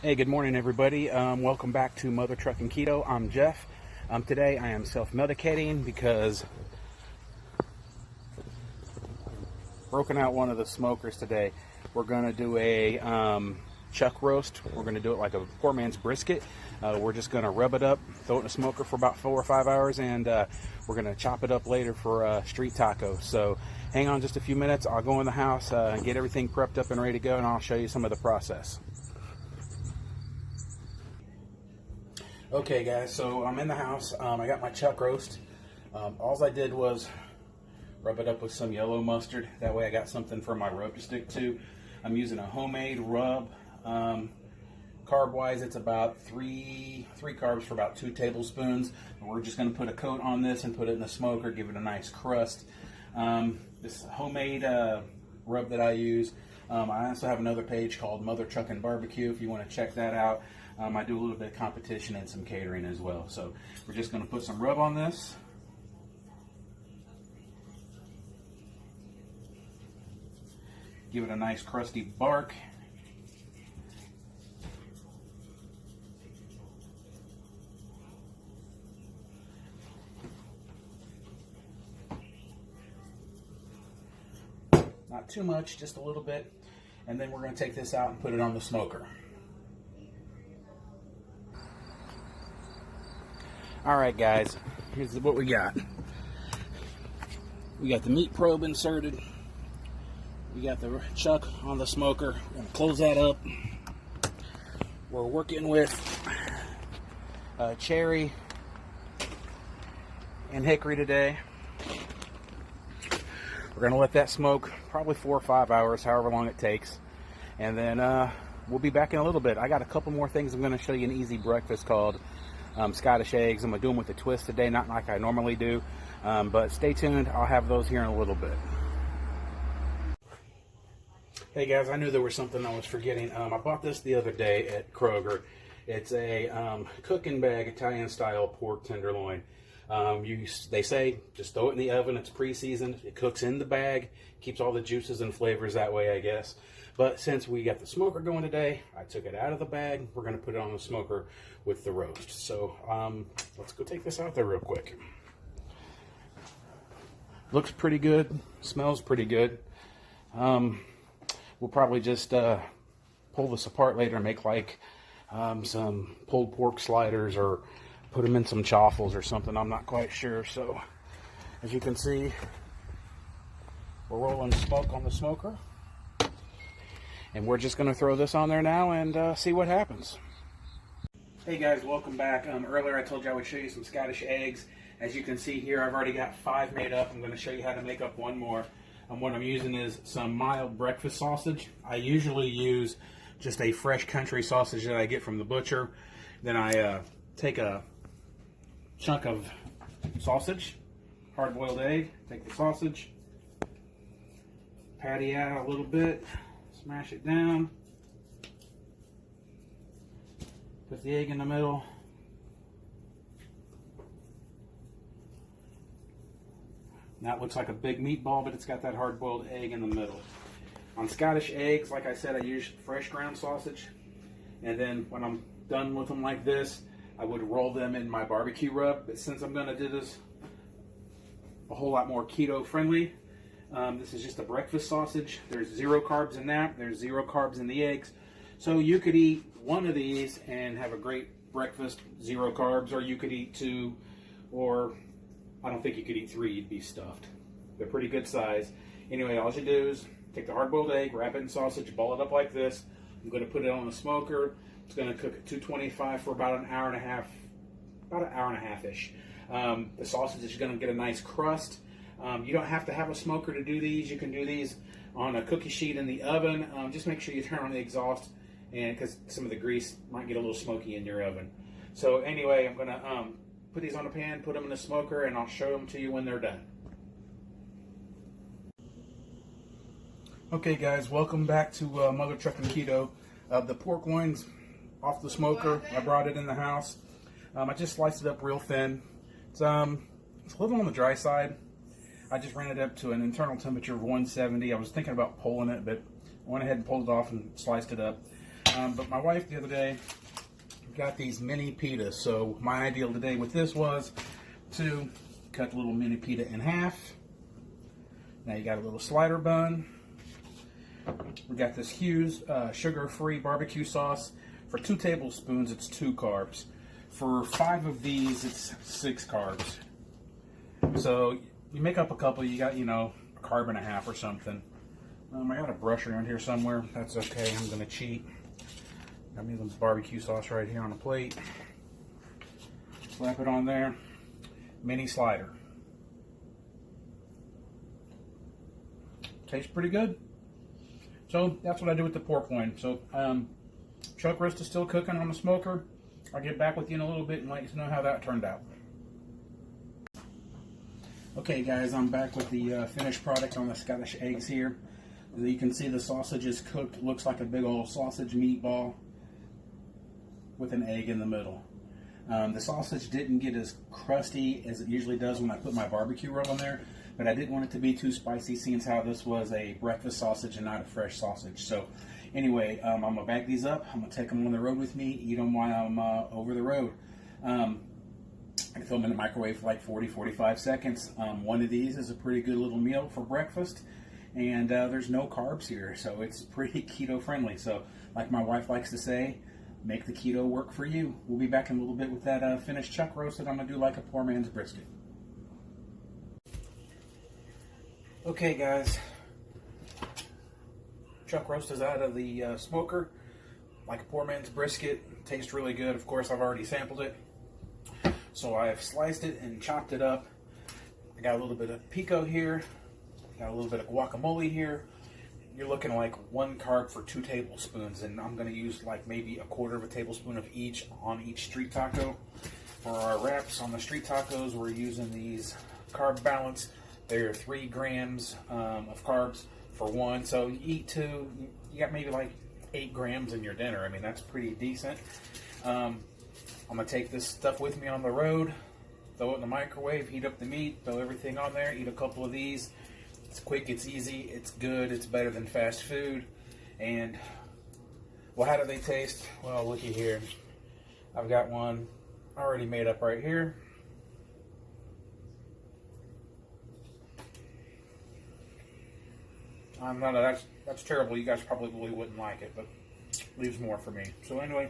Hey, good morning, everybody. Welcome back to Mother Trucking Keto. I'm Jeff. Today I am self-medicating because broken out one of the smokers today. We're going to do a chuck roast. We're going to do it like a poor man's brisket. We're just going to rub it up, throw it in a smoker for about 4 or 5 hours, and we're going to chop it up later for street tacos. So hang on just a few minutes. I'll go in the house and get everything prepped up and ready to go, and I'll show you some of the process. Okay guys, so I'm in the house. I got my chuck roast. All I did was rub it up with some yellow mustard. That way I got something for my rub to stick to. I'm using a homemade rub. Carb wise, it's about three carbs for about 2 tablespoons. We're just going to put a coat on this and put it in the smoker, give it a nice crust. This homemade rub that I use. I also have another page called Mother Trucking Barbecue if you want to check that out. I do a little bit of competition and some catering as well. So we're just going to put some rub on this. Give it a nice crusty bark. Not too much, just a little bit. And then we're going to take this out and put it on the smoker. Alright guys, here's what we got. We got the meat probe inserted. We got the chuck on the smoker. We're going to close that up. We're working with cherry and hickory today. We're going to let that smoke probably 4 or 5 hours, however long it takes. And then we'll be back in a little bit. I got a couple more things. I'm going to show you an easy breakfast called Scottish eggs. I'm going to do them with a twist today, not like I normally do. But stay tuned. I'll have those here in a little bit. Hey guys, I knew there was something I was forgetting. I bought this the other day at Kroger. It's a cooking bag Italian style pork tenderloin. They say just throw it in the oven. It's pre-seasoned. It cooks in the bag. Keeps all the juices and flavors that way, I guess. But since we got the smoker going today, I took it out of the bag. We're going to put it on the smoker with the roast. So let's go take this out there real quick. Looks pretty good. Smells pretty good. We'll probably just pull this apart later and make like some pulled pork sliders or put them in some chaffles or something. I'm not quite sure. So as you can see, we're rolling smoke on the smoker. And we're just going to throw this on there now and see what happens. Hey guys, welcome back. Earlier I told you I would show you some Scottish eggs. As you can see here, I've already got 5 made up. I'm going to show you how to make up one more. What I'm using is some mild breakfast sausage. I usually use just a fresh country sausage that I get from the butcher. Then I take a chunk of sausage, hard-boiled egg, take the sausage, patty out a little bit, smash it down, put the egg in the middle, that looks like a big meatball, but it's got that hard-boiled egg in the middle. On Scottish eggs, like I said, I use fresh ground sausage, and then when I'm done with them like this, I would roll them in my barbecue rub. But since I'm going to do this a whole lot more keto friendly, this is just a breakfast sausage. There's 0 carbs in that. There's 0 carbs in the eggs. So you could eat one of these and have a great breakfast, 0 carbs, or you could eat 2, or I don't think you could eat 3. You'd be stuffed. They're pretty good size. Anyway, all you do is take the hard-boiled egg, wrap it in sausage, ball it up like this. I'm going to put it on the smoker. It's going to cook at 225 for about an hour and a half, about an hour and a half-ish. The sausage is going to get a nice crust. You don't have to have a smoker to do these. You can do these on a cookie sheet in the oven. Just make sure you turn on the exhaust, and because some of the grease might get a little smoky in your oven. So anyway, I'm going to put these on a pan, put them in the smoker, and I'll show them to you when they're done. Okay guys, welcome back to Mother Trucking Keto. The pork loin's off the smoker. I brought it in the house. I just sliced it up real thin. It's a little on the dry side. I just ran it up to an internal temperature of 170. I was thinking about pulling it, but I went ahead and pulled it off and sliced it up. But my wife the other day got these mini pitas. So my ideal today with this was to cut the little mini pita in half. Now you got a little slider bun. We got this huge sugar-free barbecue sauce. For 2 tablespoons, it's 2 carbs. For 5 of these, it's 6 carbs. So you make up a couple, you got, you know, a carb and a half or something. I got a brush around here somewhere. That's okay, I'm gonna cheat. Got me some barbecue sauce right here on a plate. Slap it on there. Mini slider. Tastes pretty good. So that's what I do with the pork loin. So chuck roast is still cooking on the smoker. I'll get back with you in a little bit and let you know how that turned out. Okay guys, I'm back with the finished product on the Scottish eggs here. As you can see, the sausage is cooked. It looks like a big old sausage meatball with an egg in the middle. The sausage didn't get as crusty as it usually does when I put my barbecue rub on there, but I didn't want it to be too spicy, seeing how this was a breakfast sausage and not a fresh sausage. So anyway, I'm going to bag these up. I'm going to take them on the road with me, eat them while I'm over the road. I can throw them in the microwave for like 40-45 seconds. One of these is a pretty good little meal for breakfast, and there's no carbs here, so it's pretty keto friendly. So like my wife likes to say, make the keto work for you. We'll be back in a little bit with that finished chuck roast that I'm going to do like a poor man's brisket. Okay guys, chuck roast is out of the smoker, like a poor man's brisket. Tastes really good. Of course, I've already sampled it. So I've sliced it and chopped it up. I got a little bit of pico here, got a little bit of guacamole here. You're looking like 1 carb for 2 tablespoons, and I'm going to use like maybe 1/4 tablespoon of each on each street taco. For our wraps on the street tacos, we're using these carb balance. They're 3 grams of carbs for 1. So you eat 2, you got maybe like 8 grams in your dinner. I mean, that's pretty decent. I'm going to take this stuff with me on the road, throw it in the microwave, heat up the meat, throw everything on there, eat a couple of these. It's quick, it's easy, it's good, it's better than fast food. And, well, how do they taste? Well, looky here. I've got one already made up right here. That's terrible. You guys probably wouldn't like it, but leaves more for me. So anyway,